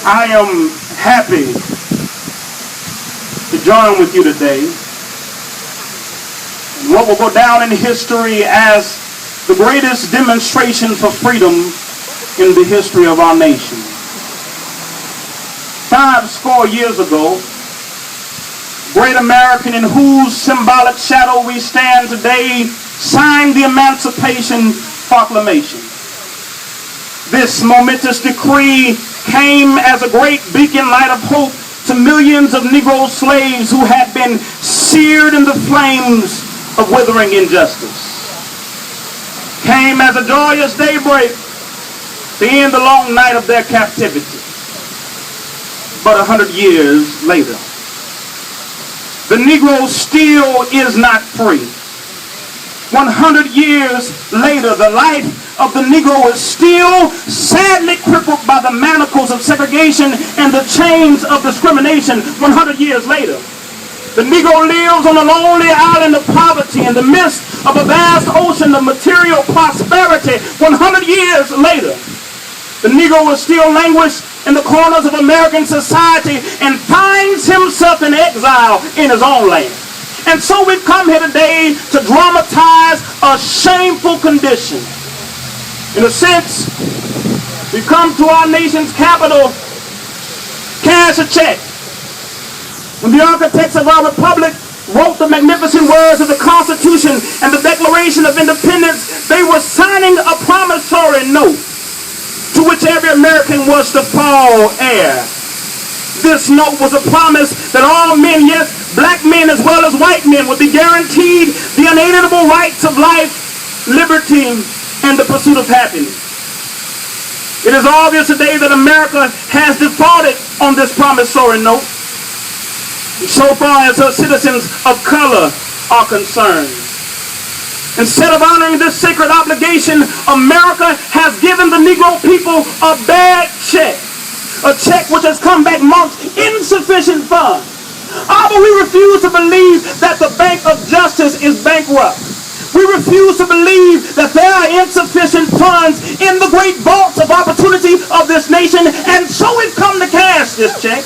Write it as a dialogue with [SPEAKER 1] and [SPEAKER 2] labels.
[SPEAKER 1] I am happy to join with you today in what will go down in history as the greatest demonstration for freedom in the history of our nation. 50 years ago, great American in whose symbolic shadow we stand today signed the Emancipation Proclamation. This momentous decree came as a great beacon light of hope to millions of Negro slaves who had been seared in the flames of withering injustice. Came as a joyous daybreak to end the long night of their captivity. But 100 years later, the Negro still is not free. 100 years later, the life of the Negro is still sadly crippled by the manacles of segregation and the chains of discrimination. 100 years later, the Negro lives on a lonely island of poverty in the midst of a vast ocean of material prosperity. 100 years later, the Negro is still languished in the corners of American society and finds himself in exile in his own land. And so we've come here today to dramatize a shameful condition. In a sense, we've come to our nation's capital, cash a check. When the architects of our republic wrote the magnificent words of the Constitution and the Declaration of Independence, they were signing a promissory note to which every American was to fall heir. This note was a promise that all men, yes, black men as well as white men, would be guaranteed the unalienable rights of life, liberty, and the pursuit of happiness. It is obvious today that America has defaulted on this promissory note, so far as her citizens of color are concerned. Instead of honoring this sacred obligation, America has given the Negro people a bad check. A check which has come back marked insufficient funds. But we refuse to believe that the Bank of Justice is bankrupt. We refuse to believe that there are insufficient funds in the great vaults of opportunity of this nation, and so we've come to cash this check.